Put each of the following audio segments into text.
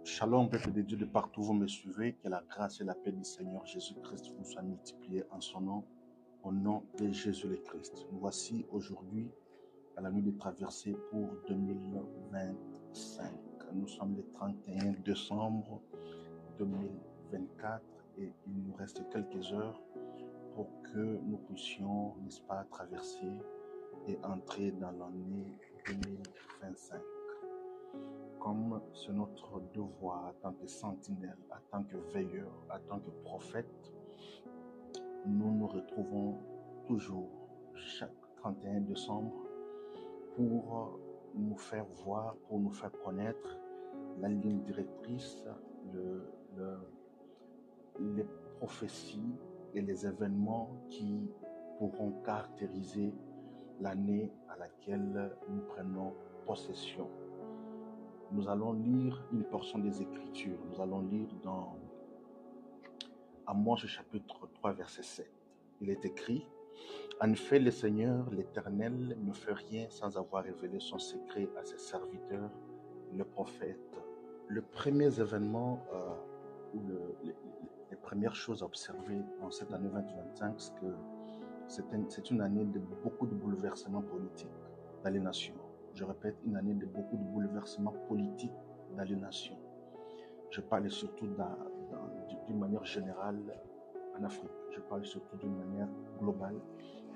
Shalom, peuple de Dieu de partout, vous me suivez. Que la grâce et la paix du Seigneur Jésus-Christ vous soient multipliées en son nom, au nom de Jésus le Christ. Nous voici aujourd'hui à la nuit de traversée pour 2025. Nous sommes le 31 décembre 2024 et il nous reste quelques heures pour que nous puissions, n'est-ce pas, traverser et entrer dans l'année 2025. Comme c'est notre devoir en tant que sentinelle, en tant que veilleur, en tant que prophète, nous nous retrouvons toujours chaque 31 décembre pour nous faire voir, pour nous faire connaître la ligne directrice, les prophéties et les événements qui pourront caractériser l'année à laquelle nous prenons possession. Nous allons lire une portion des Écritures. Nous allons lire dans Amos chapitre 3, verset 7. Il est écrit: En effet, le Seigneur, l'Éternel, ne fait rien sans avoir révélé son secret à ses serviteurs, le prophète. Le premier événement ou les premières choses à observer en cette année 2025, c'est que c'est une année de beaucoup de bouleversements politiques dans les nations. Je répète, une année de beaucoup de bouleversements politiques dans les nations. Je parle surtout d'une manière générale en Afrique. Je parle surtout d'une manière globale,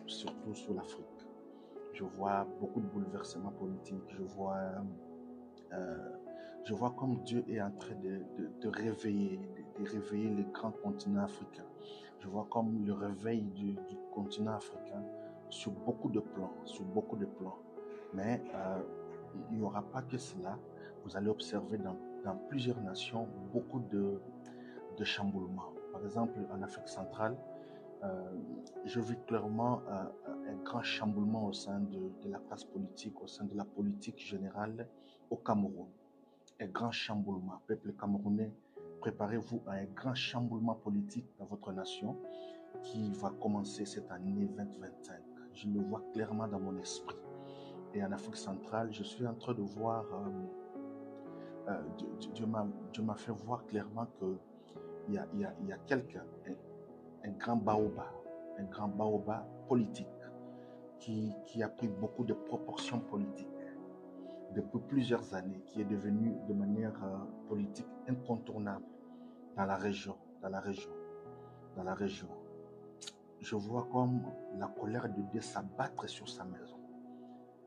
surtout sur l'Afrique. Je vois beaucoup de bouleversements politiques. Je vois comme Dieu est en train de réveiller le grand continent africain. Je vois comme le réveil du continent africain sur beaucoup de plans, Mais il n'y aura pas que cela. Vous allez observer dans plusieurs nations beaucoup de chamboulements. Par exemple, en Afrique centrale, je vis clairement un grand chamboulement au sein de la classe politique, au sein de la politique générale au Cameroun. Un grand chamboulement. Peuple camerounais, préparez-vous à un grand chamboulement politique dans votre nation qui va commencer cette année 2025. Je le vois clairement dans mon esprit. Et en Afrique centrale, je suis en train de voir, Dieu m'a fait voir clairement qu'il y a quelqu'un, un grand baobab politique qui a pris beaucoup de proportions politiques depuis plusieurs années, qui est devenu de manière politique incontournable dans la région. Je vois comme la colère de Dieu s'abattre sur sa maison.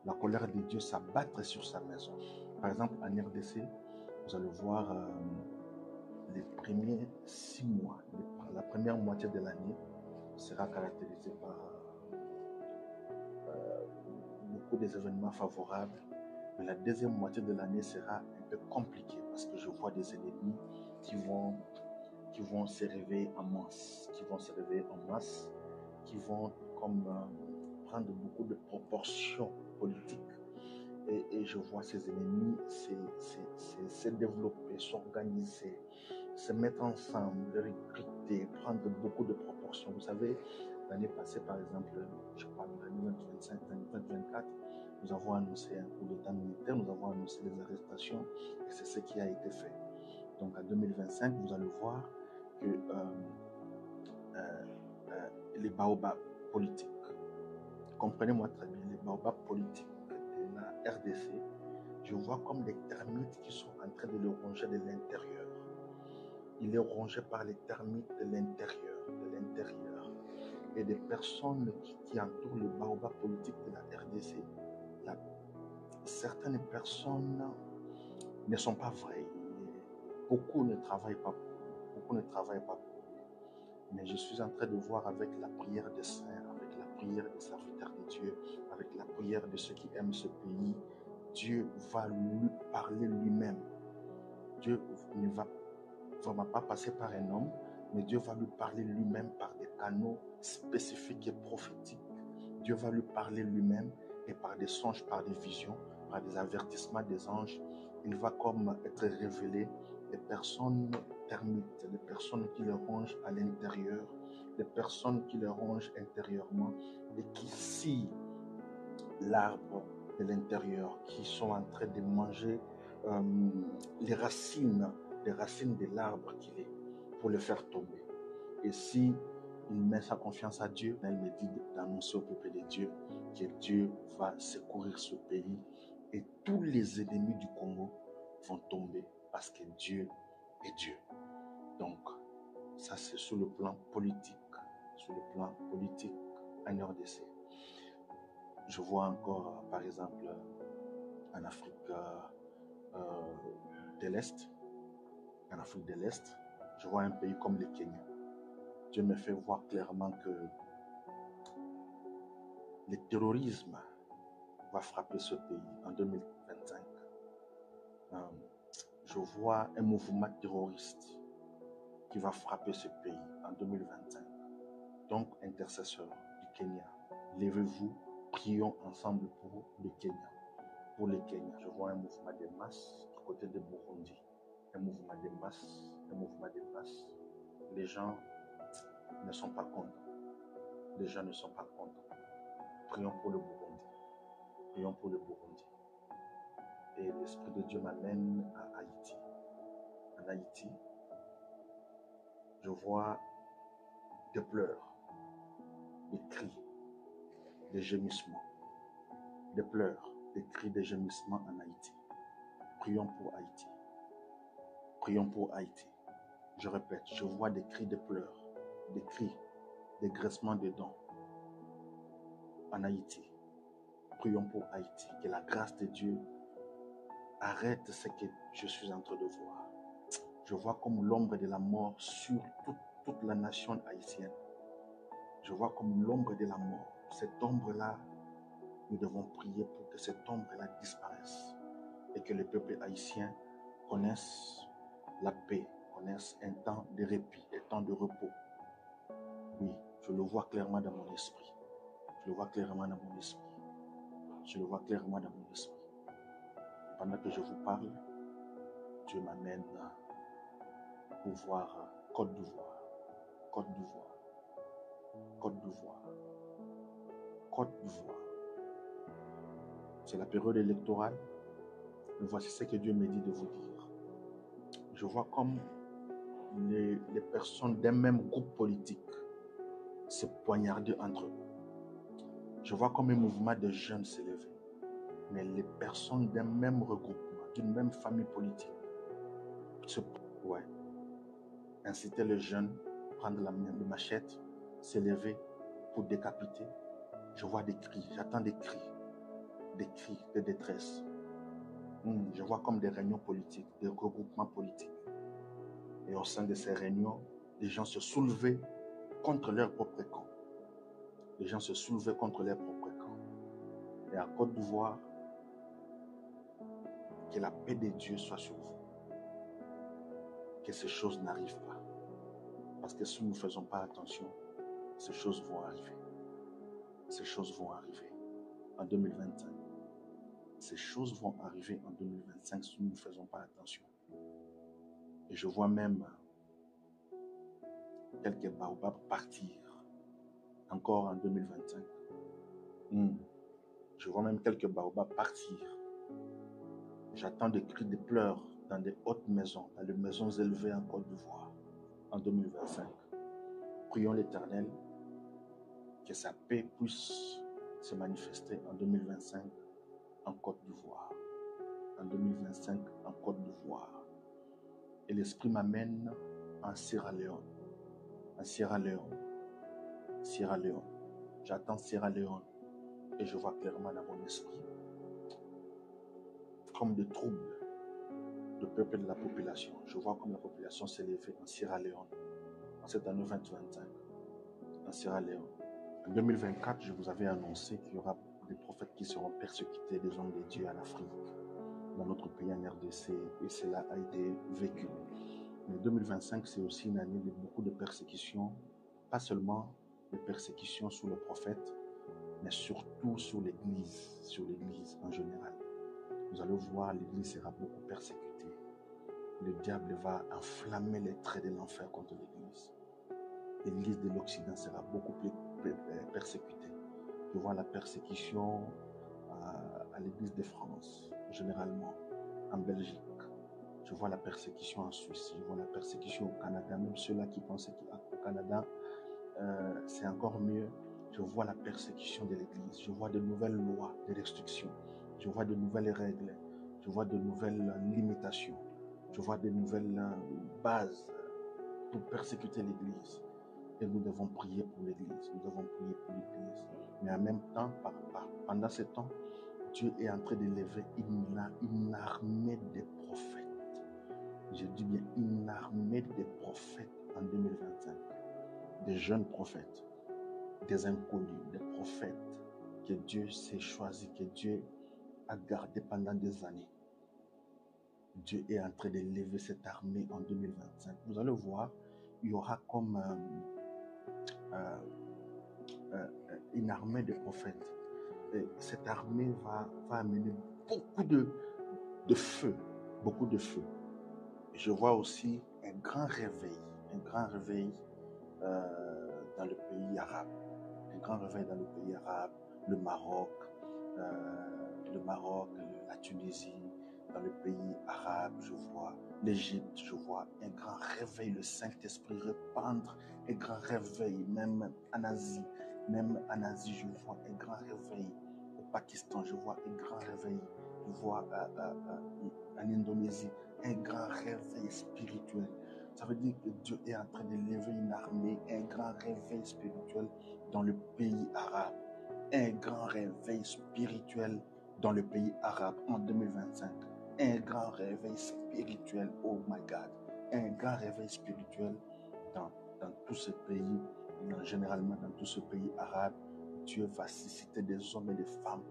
La colère de Dieu s'abattre sur sa maison. Par exemple, en RDC, vous allez voir les premiers 6 mois, la première moitié de l'année sera caractérisée par beaucoup des événements favorables. Mais la deuxième moitié de l'année sera un peu compliquée parce que je vois des ennemis qui vont se réveiller en masse, qui vont comme prendre beaucoup de proportions politiques. Et je vois ces ennemis se développer, s'organiser, se mettre ensemble, recruter, prendre beaucoup de proportions. Vous savez, l'année passée, par exemple, je parle de l'année 2025, l'année 2024, nous avons annoncé un coup d'état militaire, nous avons annoncé des arrestations, et c'est ce qui a été fait. Donc en 2025, vous allez voir que les baobabs politiques, comprenez-moi très bien, les baobabs politiques de la RDC, je vois comme des termites qui sont en train de le ronger de l'intérieur. Il est rongé par les termites de l'intérieur. Et des personnes qui entourent le baobab politique de la RDC, certaines personnes ne sont pas vraies. Beaucoup ne travaillent pas pour eux. Mais je suis en train de voir avec la prière des saints, avec la prière des serviteurs de Dieu, avec la prière de ceux qui aiment ce pays, Dieu va lui parler lui-même. Dieu ne va vraiment pas passer par un homme, mais Dieu va lui parler lui-même par des canaux spécifiques et prophétiques. Dieu va lui parler lui-même et par des songes, par des visions, par des avertissements des anges. Il va comme être révélé des personnes termites, des personnes qui le rongent à l'intérieur, des personnes qui le rongent intérieurement et qui scient l'arbre de l'intérieur, qui sont en train de manger les racines des racines de l'arbre qu'il est pour le faire tomber. Et si il met sa confiance à Dieu, elle me dit d'annoncer au peuple de Dieu que Dieu va secourir ce pays et tous les ennemis du Congo vont tomber parce que Dieu est Dieu. Donc, ça c'est sur le plan politique. Sur le plan politique en RDC. Je vois encore, par exemple, en Afrique de l'Est, je vois un pays comme le Kenya. Dieu me fait voir clairement que le terrorisme va frapper ce pays en 2025. Je vois un mouvement terroriste qui va frapper ce pays en 2025. Donc, intercesseurs du Kenya, levez-vous, prions ensemble pour le Kenya. Pour le Kenya, je vois un mouvement de masse du côté de Burundi. Un mouvement de masse. Les gens ne sont pas contents. Prions pour le Burundi. Et l'Esprit de Dieu m'amène à Haïti. En Haïti, je vois des pleurs, des cris, des gémissements. Des pleurs, des cris, des gémissements en Haïti. Prions pour Haïti. Je répète, je vois des cris de pleurs, des cris, des graissements de dents en Haïti. Prions pour Haïti, que la grâce de Dieu arrête ce que je suis en train de voir. Je vois comme l'ombre de la mort sur toute la nation haïtienne. Je vois comme l'ombre de la mort. Cette ombre-là, nous devons prier pour que cette ombre-là disparaisse et que le peuple haïtien connaisse la paix, connaisse un temps de répit, un temps de repos. Oui, je le vois clairement dans mon esprit. Pendant que je vous parle, Dieu m'amène pour voir Côte d'Ivoire. C'est la période électorale. Mais voici ce que Dieu me dit de vous dire. Je vois comme les personnes d'un même groupe politique se poignarder entre eux. Je vois comme un mouvement de jeunes s'élever. Mais les personnes d'un même regroupement, d'une même famille politique, inciter les jeunes, prendre la machette, s'élever pour décapiter. Je vois des cris, j'attends des cris de détresse. Je vois comme des réunions politiques, des regroupements politiques. Et au sein de ces réunions, les gens se soulevaient contre leur propre camp. Et à Côte d'Ivoire, que la paix de Dieu soit sur vous. Que ces choses n'arrivent pas. Parce que si nous ne faisons pas attention, ces choses vont arriver. En 2025. Ces choses vont arriver en 2025 si nous ne faisons pas attention. Et je vois même quelques baobabs partir encore en 2025. Je vois même quelques baobabs partir. J'attends des cris de pleurs dans des hautes maisons, dans les maisons élevées en Côte d'Ivoire en 2025. Prions l'Éternel que sa paix puisse se manifester en 2025 en Côte d'Ivoire. Et l'Esprit m'amène en Sierra Leone. J'attends Sierra Leone et je vois clairement dans mon esprit comme des troubles de peuple de la population. Je vois comme la population s'élever en Sierra Leone en cette année 2025. En Sierra Leone. En 2024, je vous avais annoncé qu'il y aura des prophètes qui seront persécutés, des hommes de Dieu en Afrique, dans notre pays en RDC, et cela a été vécu. Mais 2025, c'est aussi une année de beaucoup de persécutions, pas seulement de persécutions sur le prophète, mais surtout sur l'Église en général. Vous allez voir, l'Église sera beaucoup persécutée. Le diable va enflammer les traits de l'enfer contre l'Église. L'Église de l'Occident sera beaucoup plus persécutée. Je vois la persécution à l'Église de France, généralement, en Belgique. Je vois la persécution en Suisse, je vois la persécution au Canada, même ceux-là qui pensaient qu'au Canada, c'est encore mieux. Je vois la persécution de l'Église, je vois de nouvelles lois de restriction, je vois de nouvelles règles, je vois de nouvelles limitations, je vois de nouvelles bases pour persécuter l'Église. Et nous devons prier pour l'Église, nous devons prier pour l'Église. Mais en même temps, pendant ce temps, Dieu est en train d'élever une armée de prophètes. Je dis bien une armée de prophètes en 2025. Des jeunes prophètes, des inconnus, des prophètes que Dieu s'est choisi, que Dieu a gardé pendant des années. Dieu est en train d'élever cette armée en 2025. Vous allez voir, il y aura comme une armée de prophètes. Et cette armée va amener beaucoup de feu, beaucoup de feu. Je vois aussi un grand réveil dans le pays arabe, un grand réveil dans le pays arabe, le Maroc, la Tunisie, dans le pays arabe, je vois l'Égypte, je vois un grand réveil, le Saint-Esprit répandre, un grand réveil, même en Asie, je vois un grand réveil. Au Pakistan, je vois un grand réveil, je vois en Indonésie, un grand réveil spirituel. Ça veut dire que Dieu est en train d'élever une armée, un grand réveil spirituel dans le pays arabe. Un grand réveil spirituel dans le pays arabe en 2025. Un grand réveil spirituel, oh my God. Un grand réveil spirituel dans tout ce pays, généralement dans tout ce pays arabe. Dieu va susciter des hommes et des femmes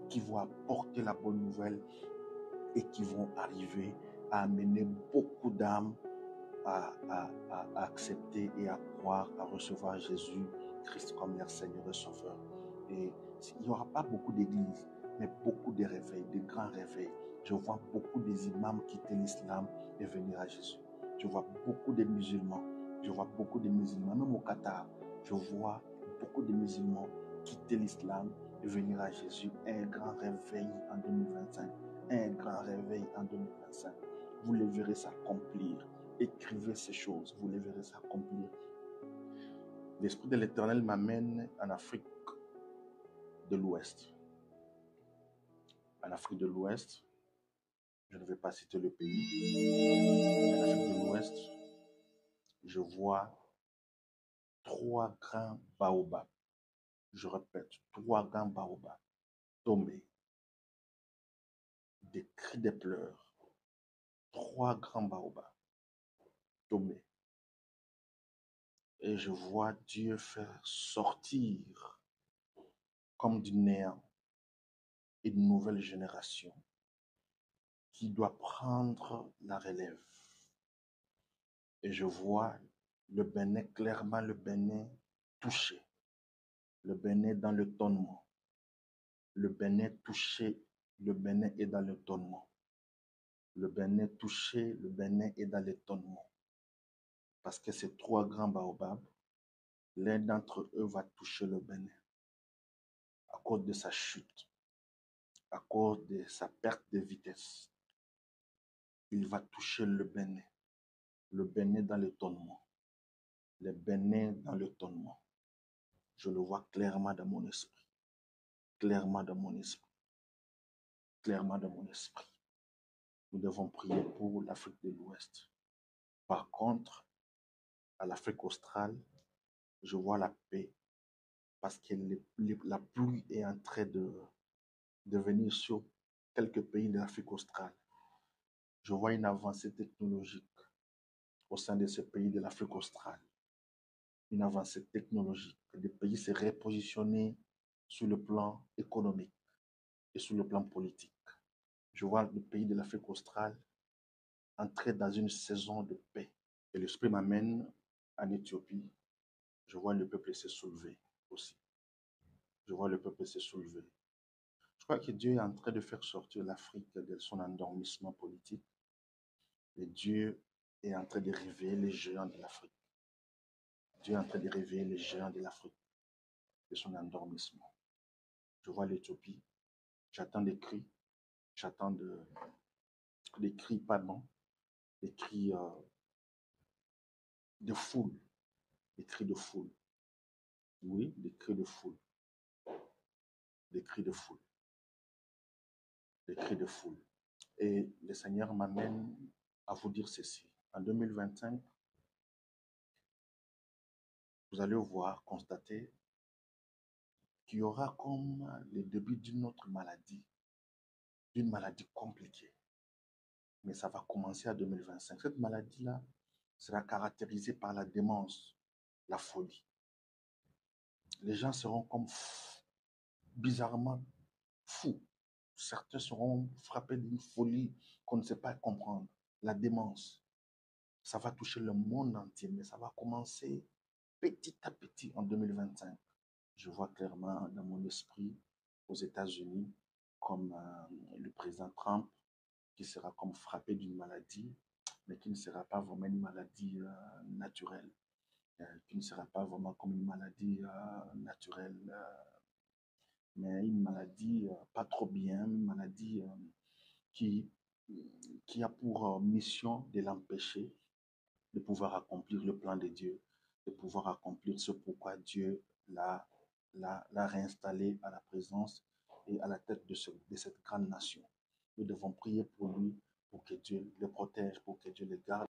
qui vont apporter la bonne nouvelle et qui vont arriver à amener beaucoup d'âmes à accepter et à croire, à recevoir Jésus-Christ comme leur Seigneur et Sauveur. Et il n'y aura pas beaucoup d'églises, mais beaucoup de réveils, de grands réveils. Je vois beaucoup des imams quitter l'islam et venir à Jésus. Je vois beaucoup de musulmans. Je vois beaucoup de musulmans, même au Qatar. Je vois beaucoup de musulmans quitter l'islam et venir à Jésus. Un grand réveil en 2025. Un grand réveil en 2025. Vous le verrez s'accomplir. Écrivez ces choses, vous les verrez s'accomplir. L'Esprit de l'Éternel m'amène en Afrique de l'Ouest. En Afrique de l'Ouest, je ne vais pas citer le pays, mais en Afrique de l'Ouest, je vois 3 grands baobabs. Je répète, 3 grands baobabs tombés, des cris de pleurs. 3 grands baobabs tombés. Et je vois Dieu faire sortir comme du néant une nouvelle génération qui doit prendre la relève. Et je vois le Bénin, clairement le Bénin touché, le Bénin dans le tonnement, le Bénin touché, le Bénin est dans le tonnement, le Bénin touché, le Bénin est dans le tonnement. Parce que ces 3 grands baobabs, l'un d'entre eux va toucher le Bénin à cause de sa chute, à cause de sa perte de vitesse. Il va toucher le Bénin dans le tonnement, le Bénin dans le tonnement. Je le vois clairement dans mon esprit, clairement dans mon esprit, clairement dans mon esprit. Nous devons prier pour l'Afrique de l'Ouest. Par contre, à l'Afrique australe, je vois la paix parce que la pluie est en train de venir sur quelques pays de l'Afrique australe. Je vois une avancée technologique au sein de ces pays de l'Afrique australe. Une avancée technologique. Les pays se repositionner sur le plan économique et sur le plan politique. Je vois le pays de l'Afrique australe entrer dans une saison de paix. Et l'Esprit m'amène en Éthiopie. Je vois le peuple se soulever aussi. Je vois le peuple se soulever. Je crois que Dieu est en train de faire sortir l'Afrique de son endormissement politique. Et Dieu est en train de réveiller les géants de l'Afrique. Dieu est en train de réveiller les géants de l'Afrique de son endormissement. Je vois l'Éthiopie. J'attends des cris. J'attends des cris, pardon. des cris de foule, des cris de foule. Oui, des cris de foule, des cris de foule, des cris de foule. Et le Seigneur m'amène à vous dire ceci. En 2025, vous allez voir, constater qu'il y aura comme le début d'une autre maladie, d'une maladie compliquée. Mais ça va commencer en 2025. Cette maladie-là sera caractérisée par la démence, la folie. Les gens seront comme bizarrement fous. Certains seront frappés d'une folie qu'on ne sait pas comprendre. La démence, ça va toucher le monde entier, mais ça va commencer petit à petit en 2025. Je vois clairement dans mon esprit aux États-Unis comme le président Trump qui sera comme frappé d'une maladie, mais qui ne sera pas vraiment une maladie naturelle, qui ne sera pas vraiment comme une maladie naturelle, mais une maladie pas trop bien, une maladie qui, qui a pour mission de l'empêcher de pouvoir accomplir le plan de Dieu, de pouvoir accomplir ce pourquoi Dieu l'a réinstallé à la présence et à la tête de cette grande nation. Nous devons prier pour lui, pour que Dieu le protège, pour que Dieu le garde.